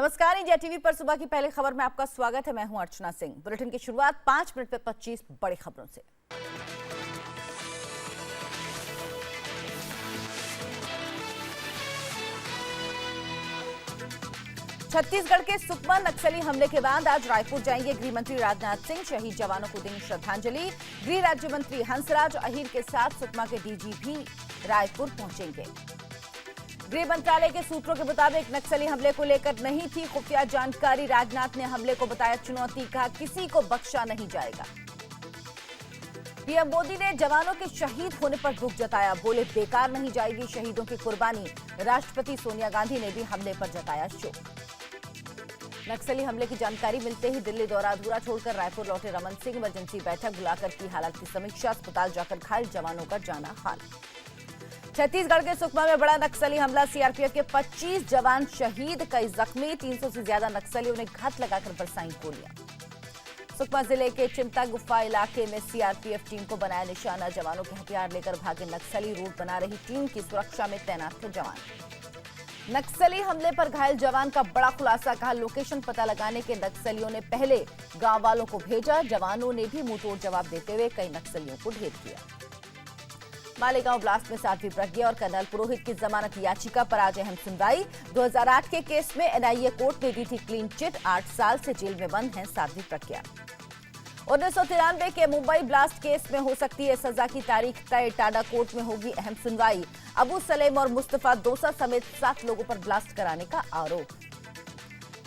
नमस्कार, India TV पर सुबह की पहली खबर में आपका स्वागत है। मैं हूं अर्चना सिंह। बुलेटिन की शुरुआत 5 मिनट में 25 बड़ी खबरों से। छत्तीसगढ़ के सुकमा नक्सली हमले के बाद आज रायपुर जाएंगे गृह मंत्री राजनाथ सिंह। शहीद जवानों को देंगे श्रद्धांजलि। गृह राज्य मंत्री हंसराज अहीर के साथ सुकमा के डीजी भी रायपुर पहुंचेंगे। गृह मंत्रालय के सूत्रों के मुताबिक नक्सली हमले को लेकर नहीं थी खुफिया जानकारी। राजनाथ ने हमले को बताया चुनौती, कहा किसी को बख्शा नहीं जाएगा। पीएम मोदी ने जवानों के शहीद होने पर दुख जताया, बोले बेकार नहीं जाएगी शहीदों की कुर्बानी। राष्ट्रपति सोनिया गांधी ने भी हमले पर जताया शोक। नक्सली हमले की जानकारी मिलते ही दिल्ली दौरा अधूरा छोड़कर रायपुर लौटे रमन सिंह। इमरजेंसी बैठक बुलाकर की हालत की समीक्षा। अस्पताल जाकर घायल जवानों का जाना हाल। छत्तीसगढ़ के सुकमा में बड़ा नक्सली हमला। सीआरपीएफ के 25 जवान शहीद, कई जख्मी। 300 से ज्यादा नक्सलियों ने घात लगाकर बरसाई गोलियां। सुकमा जिले के चिंता गुफा इलाके में सीआरपीएफ टीम को बनाया निशाना। जवानों के हथियार लेकर भागे नक्सली। रूट बना रही टीम की सुरक्षा में तैनात थे जवान। नक्सली हमले पर घायल जवान का बड़ा खुलासा, कहा लोकेशन पता लगाने के नक्सलियों ने पहले गांव वालों को भेजा। जवानों ने भी मुंहतोड़ जवाब देते हुए कई नक्सलियों को ढेर किया। मालेगांव ब्लास्ट में साध्वी प्रज्ञा और कर्नल पुरोहित की जमानत याचिका पर आज अहम सुनवाई। 2008 के केस में एनआईए कोर्ट ने दी थी क्लीन चिट। 8 साल से जेल में बंद हैं साध्वी प्रज्ञा। 1993 के मुंबई ब्लास्ट केस में हो सकती है सजा की तारीख तय। टाडा कोर्ट में होगी अहम सुनवाई। अबू सलेम और मुस्तफा दोसा समेत 7 लोगों पर ब्लास्ट कराने का आरोप।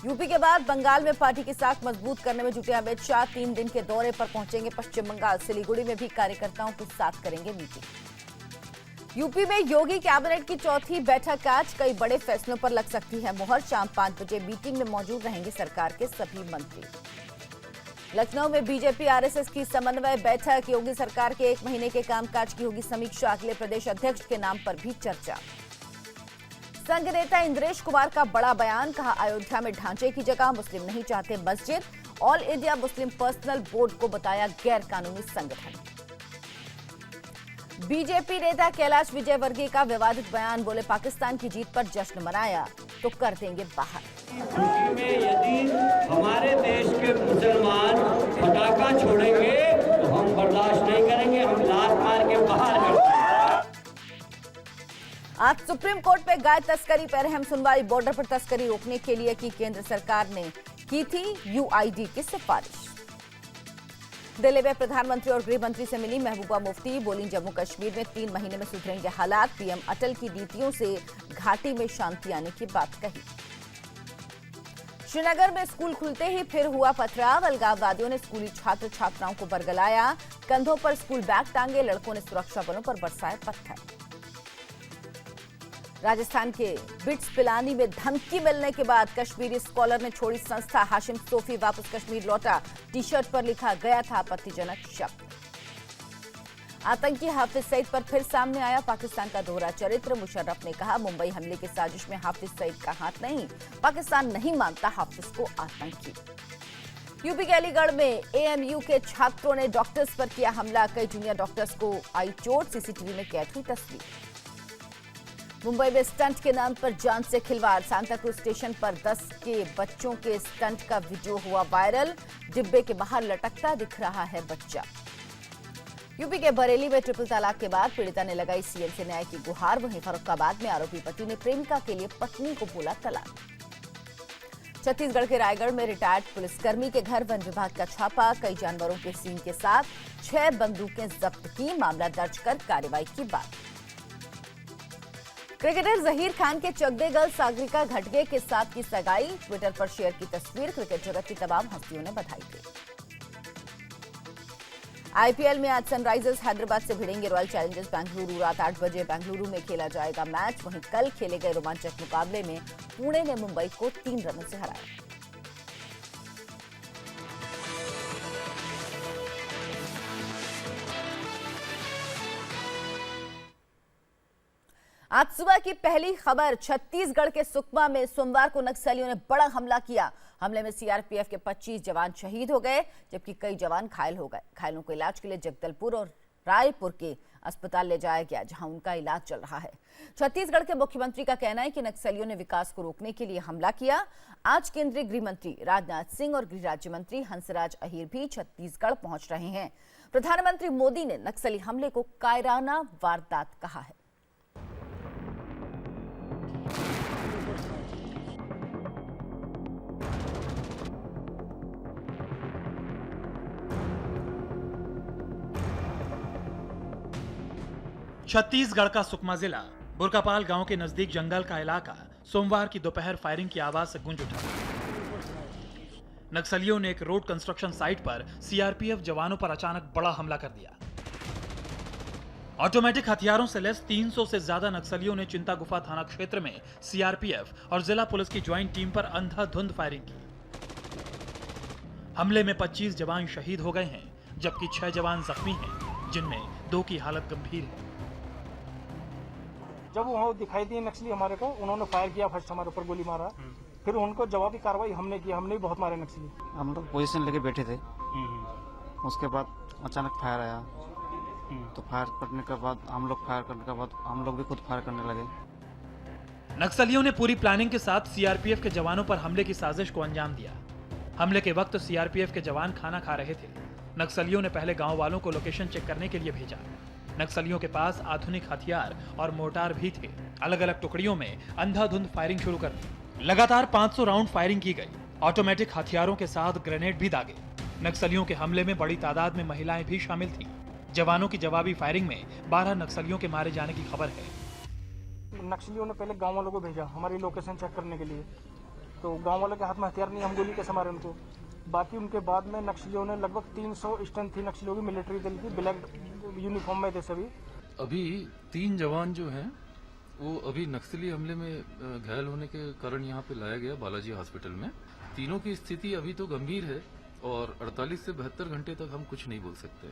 यूपी के बाद बंगाल में पार्टी की साख मजबूत करने में जुटे अमित शाह 3 दिन के दौरे पर पहुंचेंगे पश्चिम बंगाल। सिलीगुड़ी में भी कार्यकर्ताओं के साथ करेंगे मीटिंग। यूपी में योगी कैबिनेट की चौथी बैठक आज। कई बड़े फैसलों पर लग सकती है मुहर। शाम 5 बजे मीटिंग में मौजूद रहेंगे सरकार के सभी मंत्री। लखनऊ में बीजेपी आरएसएस की समन्वय बैठक। योगी सरकार के 1 महीने के कामकाज की होगी समीक्षा। अगले प्रदेश अध्यक्ष के नाम पर भी चर्चा। संघ नेता इंद्रेश कुमार का बड़ा बयान, कहा अयोध्या में ढांचे की जगह मुस्लिम नहीं चाहते मस्जिद। All India Muslim personal board को बताया गैर कानूनी संगठन। बीजेपी नेता कैलाश विजयवर्गीय का विवादित बयान, बोले पाकिस्तान की जीत पर जश्न मनाया तो कर देंगे बाहर। यूपी में यदि हमारे देश के मुसलमान पटाखा छोड़ेंगे तो हम बर्दाश्त नहीं करेंगे, हम लात मार के बाहर कर देंगे। आज सुप्रीम कोर्ट में गाय तस्करी पर अहम सुनवाई। बॉर्डर पर तस्करी रोकने के लिए की केंद्र सरकार ने की थी यूआईडी की सिफारिश। दिल्ली में प्रधानमंत्री और गृह मंत्री से मिली महबूबा मुफ्ती, बोली जम्मू कश्मीर में 3 महीने में सुधरेंगे हालात। पीएम अटल की नीतियों से घाटी में शांति आने की बात कही। श्रीनगर में स्कूल खुलते ही फिर हुआ पथराव। अलगाववादियों ने स्कूली छात्र छात्राओं को बरगलाया। कंधों पर स्कूल बैग टांगे। लड़कों ने सुरक्षा बलों पर बरसाए पत्थर। राजस्थान के बिट्स पिलानी में धमकी मिलने के बाद कश्मीरी स्कॉलर ने छोड़ी संस्था। हाशिम सोफी वापस कश्मीर लौटा। टी शर्ट पर लिखा गया था आपत्तिजनक शब्द। आतंकी हाफिज सईद पर फिर सामने आया पाकिस्तान का दोहरा चरित्र। मुशर्रफ ने कहा मुंबई हमले की साजिश में हाफिज सईद का हाथ नहीं। पाकिस्तान नहीं मानता हाफिज को आतंकी। यूपी के अलीगढ़ में एएमयू के छात्रों ने डॉक्टर्स पर किया हमला। कई जूनियर डॉक्टर्स को आई चोट। सीसीटीवी में कैद हुई तस्वीर। मुंबई में स्टंट के नाम पर जान से खिलवाड़। सांता क्रूज स्टेशन पर 10 के बच्चों के स्टंट का वीडियो हुआ वायरल। डिब्बे के बाहर लटकता दिख रहा है बच्चा। यूपी के बरेली में ट्रिपल तलाक के बाद पीड़िता ने लगाई सीएम से न्याय की गुहार। वहीं फर्रुखाबाद में आरोपी पति ने प्रेमिका के लिए पत्नी को बोला तलाक। छत्तीसगढ़ के रायगढ़ में रिटायर्ड पुलिसकर्मी के घर वन विभाग का छापा। कई जानवरों के सींग के साथ 6 बंदूकें जब्त की। मामला दर्ज कर कार्रवाई की बात। क्रिकेटर जहीर खान के चकदे गर्ल सागरिका घटगे के साथ की सगाई। ट्विटर पर शेयर की तस्वीर। क्रिकेट जगत की तमाम हस्तियों ने बधाई दी। आईपीएल में आज सनराइजर्स हैदराबाद से भिड़ेंगे रॉयल चैलेंजर्स बेंगलुरु। रात 8 बजे बेंगलुरु में खेला जाएगा मैच। वहीं कल खेले गए रोमांचक मुकाबले में पुणे ने मुंबई को 3 रनों से हराया। आज सुबह की पहली खबर। छत्तीसगढ़ के सुकमा में सोमवार को नक्सलियों ने बड़ा हमला किया। हमले में सीआरपीएफ के 25 जवान शहीद हो गए, जबकि कई जवान घायल हो गए। घायलों को इलाज के लिए जगदलपुर और रायपुर के अस्पताल ले जाया गया, जहां उनका इलाज चल रहा है। छत्तीसगढ़ के मुख्यमंत्री का कहना है कि नक्सलियों ने विकास को रोकने के लिए हमला किया। आज केंद्रीय गृह मंत्री राजनाथ सिंह और गृह राज्य मंत्री हंसराज अहीर भी छत्तीसगढ़ पहुंच रहे हैं। प्रधानमंत्री मोदी ने नक्सली हमले को कायराना वारदात कहा है। छत्तीसगढ़ का सुकमा जिला बुरकापाल गांव के नजदीक जंगल का इलाका सोमवार की दोपहर फायरिंग की आवाज से गूंज उठा। नक्सलियों ने एक रोड कंस्ट्रक्शन साइट पर सीआरपीएफ जवानों पर अचानक बड़ा हमला कर दिया। ऑटोमेटिक हथियारों से लैस 300 से ज्यादा नक्सलियों ने चिंता गुफा थाना क्षेत्र में सीआरपीएफ और जिला पुलिस की ज्वाइंट टीम पर अंधाधुंध फायरिंग की। हमले में 25 जवान शहीद हो गए हैं, जबकि 6 जवान जख्मी हैं, जिनमें 2 की हालत गंभीर है। जब वो दिखाई दिए नक्सली हमारे को, उन्होंने फायर किया, फर्स्ट हमारे ऊपर गोली मारा, फिर उनको जवाबी कार्रवाई हमने की, हमने भी बहुत मारे नक्सली। हम लोग पोजीशन लेके बैठे थे, उसके बाद अचानक फायर आया, तो फायर करने के बाद हम लोग फायर करने के बाद हम लोग भी खुद फायर करने लगे। नक्सलियों ने पूरी प्लानिंग के साथ सीआरपीएफ के जवानों पर हमले की साजिश को अंजाम दिया। हमले के वक्त सीआरपीएफ के जवान खाना खा रहे थे। नक्सलियों ने पहले गांव वालों को लोकेशन चेक करने के लिए भेजा। नक्सलियों के पास आधुनिक हथियार और मोर्टार भी थे। अलग अलग टुकड़ियों में अंधाधुंध फायरिंग शुरू कर दी। लगातार 500 राउंड फायरिंग की गई। ऑटोमेटिक हथियारों के साथ ग्रेनेड भी दागे। नक्सलियों के हमले में बड़ी तादाद में महिलाएं भी शामिल थीं। जवानों की जवाबी फायरिंग में 12 नक्सलियों के मारे जाने की खबर है। नक्सलियों ने पहले गांव वालों को भेजा हमारी लोकेशन चेक करने के लिए, तो गांव वालों के हाथ में हथियार नहीं, हम गोली कैसे मारे उनको। बाकी उनके बाद में नक्सलियों ने लगभग 300 स्ट्रेंथ थी नक्सलियों की, मिलिट्री दल की, ब्लैक यूनिफॉर्म में थे सभी। अभी 3 जवान जो हैं वो अभी नक्सली हमले में घायल होने के कारण यहाँ पे लाया गया बालाजी हॉस्पिटल में। तीनों की स्थिति अभी तो गंभीर है और 48 से 72 घंटे तक हम कुछ नहीं बोल सकते।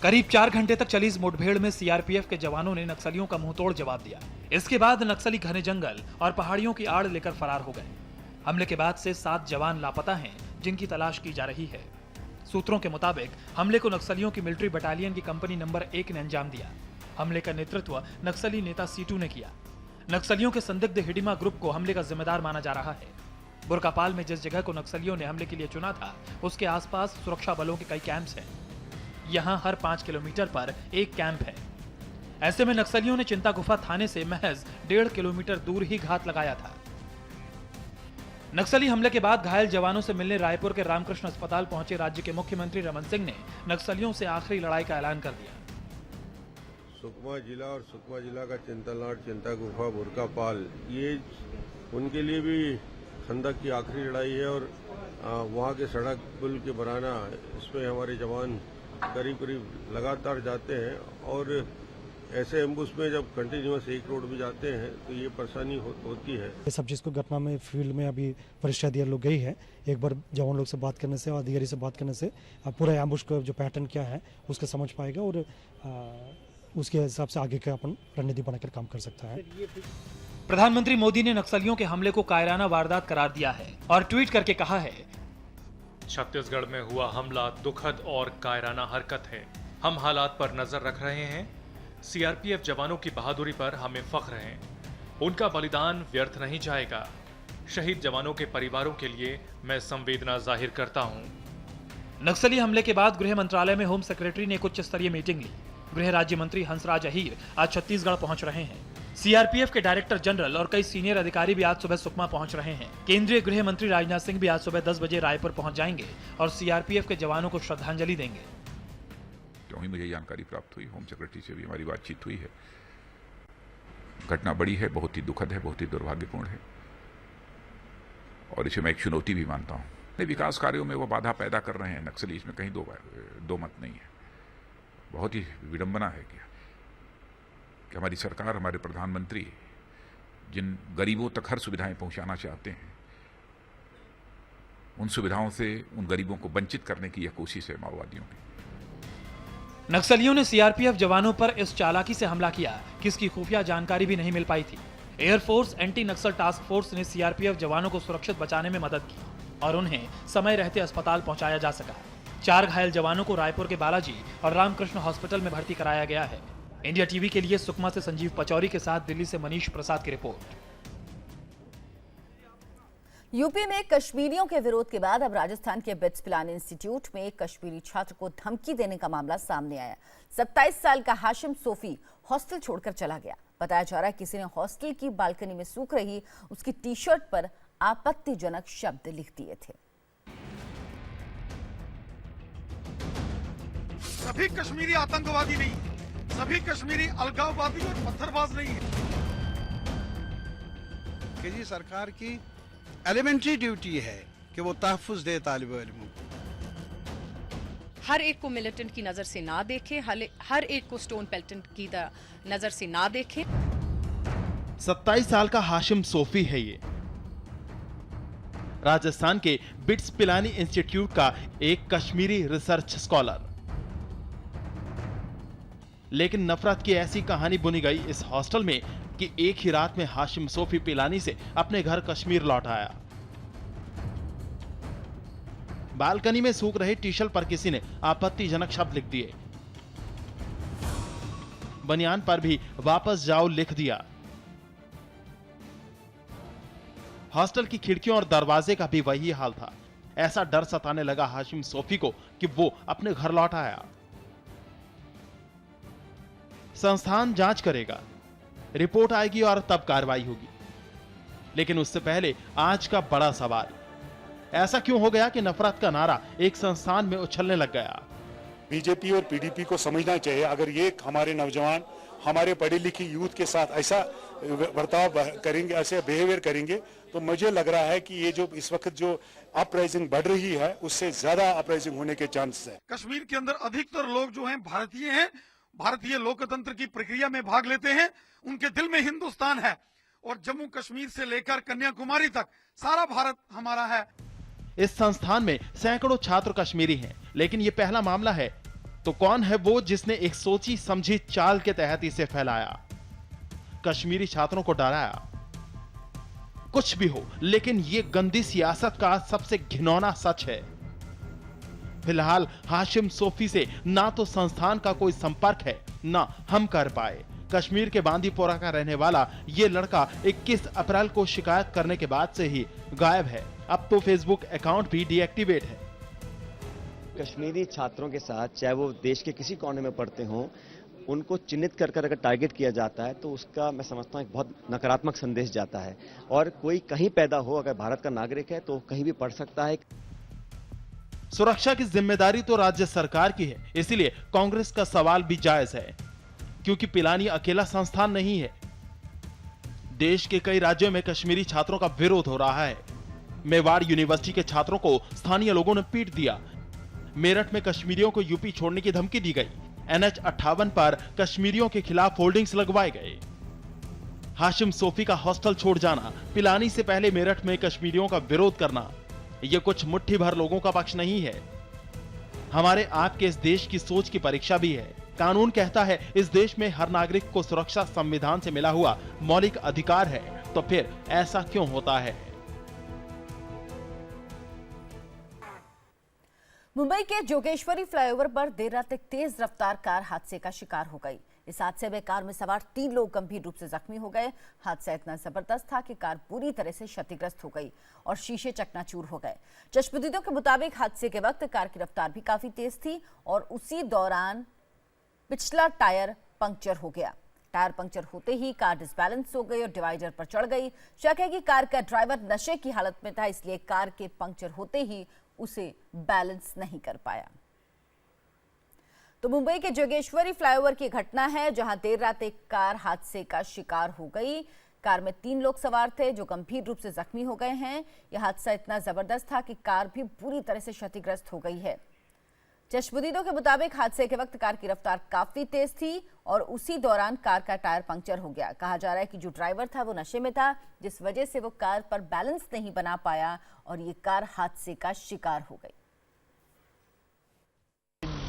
करीब 4 घंटे तक चली इस मुठभेड़ में सीआरपीएफ के जवानों ने नक्सलियों का मुंहतोड़ जवाब दिया। इसके बाद नक्सली घने जंगल और पहाड़ियों की आड़ लेकर फरार हो गए। हमले के बाद से 7 जवान लापता हैं, जिनकी तलाश की जा रही है। सूत्रों के मुताबिक हमले को नक्सलियों की मिलिट्री बटालियन की कंपनी नंबर 1 ने अंजाम दिया। हमले का नेतृत्व नक्सली नेता सीटू ने किया। नक्सलियों के संदिग्ध हिडिमा ग्रुप को हमले का जिम्मेदार माना जा रहा है। बुरकापाल में जिस जगह को नक्सलियों ने हमले के लिए चुना था, उसके आसपास सुरक्षा बलों के कई कैंप्स हैं। यहां हर 5 किलोमीटर पर एक कैंप है। ऐसे में नक्सलियों ने चिंता गुफा थाने से महज 1.5 किलोमीटर दूर ही घात लगाया था। नक्सली हमले के बाद घायल जवानों से मिलने रायपुर के रामकृष्ण अस्पताल पहुंचे राज्य के मुख्यमंत्री रमन सिंह ने नक्सलियों से आखिरी लड़ाई का ऐलान कर दिया। सुकमा जिला और सुकमा जिला का चिंतलनाट, चिंता गुफा, बुरकापाल, ये उनके लिए भी खंदक की आखिरी लड़ाई है और वहाँ के सड़क पुल के बनाना, इसमें हमारे जवान करीब करीब लगातार जाते हैं और ऐसे एम्बुश में जब कंटिन्यूअस एक रोड भी जाते हैं तो ये परेशानी होती है। ये सब चीज़ को घटना में फील्ड में अभी वरिष्ठ अधिकारी लोग गई है। एक बार जवान लोग से बात करने से और अधिकारी से बात करने से पूरा एम्बुश का जो पैटर्न क्या है उसका समझ पाएगा और उसके हिसाब से आगे का अपन रणनीति बनाकर काम कर सकता है। प्रधानमंत्री मोदी ने नक्सलियों के हमले को कायराना वारदात करार दिया है और ट्वीट करके कहा है, छत्तीसगढ़ में हुआ हमला दुखद और कायराना हरकत है। हम हालात पर नजर रख रहे हैं। सीआरपीएफ जवानों की बहादुरी पर हमें फख्र है। उनका बलिदान व्यर्थ नहीं जाएगा। शहीद जवानों के परिवारों के लिए मैं संवेदना जाहिर करता हूं। नक्सली हमले के बाद गृह मंत्रालय में होम सेक्रेटरी ने एक उच्च स्तरीय मीटिंग ली। गृह राज्य मंत्री हंसराज अहीर आज छत्तीसगढ़ पहुंच रहे हैं। सीआरपीएफ के डायरेक्टर जनरल और कई सीनियर अधिकारी भी आज सुबह सुकमा पहुंच रहे हैं। केंद्रीय गृह मंत्री राजनाथ सिंह भी आज सुबह 10 बजे रायपुर पहुंच जाएंगे और सीआरपीएफ के जवानों को श्रद्धांजलि देंगे। क्योंकि मुझे जानकारी प्राप्त हुई, होम सेक्रेटरी से भी हमारी बातचीत हुई है। घटना बड़ी है, बहुत ही दुखद है, बहुत ही दुर्भाग्यपूर्ण है और इसे मैं एक चुनौती भी मानता हूँ। विकास कार्यों में वो बाधा पैदा कर रहे हैं नक्सली, इसमें कहीं दो मत नहीं है। बहुत ही विडंबना है कि हमारी सरकार, हमारे प्रधानमंत्री जिन गरीबों तक हर सुविधाएं पहुंचाना चाहते हैं, उन सुविधाओं से उन गरीबों को वंचित करने की यह कोशिश है माओवादियों की। नक्सलियों ने सीआरपीएफ जवानों पर इस चालाकी से हमला किया कि इसकी खुफिया जानकारी भी नहीं मिल पाई थी। एयरफोर्स एंटी नक्सल टास्क फोर्स ने सीआरपीएफ जवानों को सुरक्षित बचाने में मदद की और उन्हें समय रहते अस्पताल पहुंचाया जा सका। 4 घायल जवानों को रायपुर के बालाजी और रामकृष्ण हॉस्पिटल में भर्ती कराया गया है। इंडिया टीवी के लिए सुकमा से संजीव पचौरी के साथ दिल्ली से मनीष प्रसाद की रिपोर्ट। यूपी में कश्मीरियों के विरोध के बाद अब राजस्थान के बिट्स पिलानी इंस्टीट्यूट में एक कश्मीरी छात्र को धमकी देने का मामला सामने आया। 27 साल का हाशिम सोफी हॉस्टल छोड़कर चला गया। बताया जा रहा है किसी ने हॉस्टल की बालकनी में सूख रही उसकी टी शर्ट पर आपत्तिजनक शब्द लिख दिए थे। सभी कश्मीरी आतंकवादी नहीं, सभी कश्मीरी अलगाववादी और पत्थरबाज नहीं है। केजी सरकार की एलिमेंट्री ड्यूटी है कि वो तहफ़्फ़ुज़ दे तालिब इल्मों को। हर एक को मिलिटेंट की नजर से ना देखे, हर एक को स्टोन पेल्टेंट की नजर से ना देखे। 27 साल का हाशिम सोफी है ये, राजस्थान के बिट्स पिलानी इंस्टीट्यूट का एक कश्मीरी रिसर्च स्कॉलर। लेकिन नफरत की ऐसी कहानी बुनी गई इस हॉस्टल में कि एक ही रात में हाशिम सोफी पिलानी से अपने घर कश्मीर लौट आया। बालकनी में सूख रहे टी शर्ट पर किसी ने आपत्तिजनक शब्द लिख दिए। बनियान पर भी वापस जाओ लिख दिया। हॉस्टल की खिड़कियों और दरवाजे का भी वही हाल था। ऐसा डर सताने लगा हाशिम सोफी को कि वो अपने घर लौट आया। संस्थान जांच करेगा, रिपोर्ट आएगी और तब कार्रवाई होगी। लेकिन उससे पहले आज का बड़ा सवाल, ऐसा क्यों हो गया कि नफरत का नारा एक संस्थान में उछलने लग गया? बीजेपी और पीडीपी को समझना चाहिए, अगर ये हमारे नौजवान हमारे पढ़े लिखे यूथ के साथ ऐसा बर्ताव करेंगे, ऐसे बिहेवियर करेंगे, तो मुझे लग रहा है कि ये जो इस वक्त जो अपराइजिंग बढ़ रही है उससे ज्यादा अपराइजिंग होने के चांसेस है। कश्मीर के अंदर अधिकतर लोग जो हैं भारतीय हैं, भारतीय लोकतंत्र की प्रक्रिया में भाग लेते हैं, उनके दिल में हिंदुस्तान है और जम्मू कश्मीर से लेकर कन्याकुमारी तक सारा भारत हमारा है। इस संस्थान में सैकड़ों छात्र कश्मीरी हैं, लेकिन ये पहला मामला है। तो कौन है वो जिसने एक सोची समझी चाल के तहत इसे फैलाया, कश्मीरी छात्रों को डराया? कुछ भी हो, लेकिन ये गंदी सियासत का सबसे घिनौना सच है। फिलहाल हाशिम सोफी से ना तो संस्थान का कोई संपर्क है, ना हम कर पाए। कश्मीर के बांदीपोरा का रहने वाला ये लड़का 21 अप्रैल को शिकायत करने के बाद से ही गायब है। अब तो फेसबुक अकाउंट भी डीएक्टिवेट है। कश्मीरी छात्रों के साथ, चाहे वो देश के किसी कोने में पढ़ते हों, उनको चिन्हित कर अगर टारगेट किया जाता है तो उसका मैं समझता हूँ एक बहुत नकारात्मक संदेश जाता है। और कोई कहीं पैदा हो, अगर भारत का नागरिक है तो कहीं भी पढ़ सकता है। सुरक्षा की जिम्मेदारी तो राज्य सरकार की है, इसीलिए कांग्रेस का सवाल भी जायज है, क्योंकि पिलानी अकेला संस्थान नहीं है। देश के कई राज्यों में कश्मीरी छात्रों का विरोध हो रहा है। मेवाड़ यूनिवर्सिटी के छात्रों को स्थानीय लोगों ने पीट दिया। मेरठ में कश्मीरियों को यूपी छोड़ने की धमकी दी गई। NH-58 पर कश्मीरियों के खिलाफ होर्डिंग्स लगवाए गए। हाशिम सोफी का हॉस्टल छोड़ जाना, पिलानी से पहले मेरठ में कश्मीरियों का विरोध करना, यह कुछ मुट्ठी भर लोगों का पक्ष नहीं है। हमारे आपके इस देश की सोच की परीक्षा भी है। कानून कहता है इस देश में हर नागरिक को सुरक्षा संविधान से मिला हुआ मौलिक अधिकार है, तो फिर ऐसा क्यों होता है? मुंबई के जोगेश्वरी फ्लाईओवर पर देर रात एक तेज रफ्तार कार हादसे का शिकार हो गई। इस हादसे में कार में सवार 3 लोग गंभीर रूप से जख्मी हो गए। हादसा इतना जबरदस्त था कि कार पूरी तरह से क्षतिग्रस्त हो गई और शीशे चकनाचूर हो गए। चश्मदीदों के मुताबिक हादसे के वक्त कार की रफ्तार भी काफी तेज थी और उसी दौरान पिछला टायर पंक्चर हो गया। टायर पंक्चर होते ही कार डिसबैलेंस हो गई और डिवाइडर पर चढ़ गई। शक है कि कार का ड्राइवर नशे की हालत में था, इसलिए कार के पंक्चर होते ही उसे बैलेंस नहीं कर पाया। तो मुंबई के जोगेश्वरी फ्लाईओवर की घटना है, जहां देर रात एक कार हादसे का शिकार हो गई। कार में 3 लोग सवार थे जो गंभीर रूप से जख्मी हो गए हैं। यह हादसा इतना जबरदस्त था कि कार भी पूरी तरह से क्षतिग्रस्त हो गई है। चश्मदीदों के मुताबिक हादसे के वक्त कार की रफ्तार काफी तेज थी और उसी दौरान कार का टायर पंक्चर हो गया। कहा जा रहा है कि जो ड्राइवर था वो नशे में था, जिस वजह से वो कार पर बैलेंस नहीं बना पाया और ये कार हादसे का शिकार हो गई।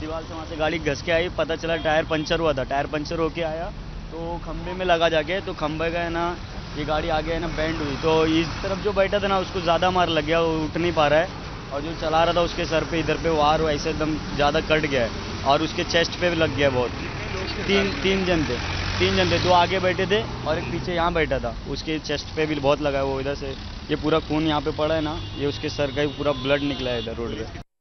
दीवार से वहाँ से गाड़ी घस के आई, पता चला टायर पंचर हुआ था। टायर पंचर होके आया तो खंबे में लगा जाके, तो खंबे का है ना ये गाड़ी आगे है ना बेंड हुई, तो इस तरफ जो बैठा था ना उसको ज़्यादा मार लग गया, वो उठ नहीं पा रहा है। और जो चला रहा था उसके सर पे इधर पे वार ऐसे एकदम ज़्यादा कट गया है और उसके चेस्ट पे भी लग गया बहुत। तीन जन थे, 2 आगे बैठे थे और एक पीछे यहाँ बैठा था। उसके चेस्ट पे भी बहुत लगा है, वो इधर से ये पूरा खून यहाँ पे पड़ा है ना, ये उसके सर का ही पूरा ब्लड निकला है इधर रोड पे।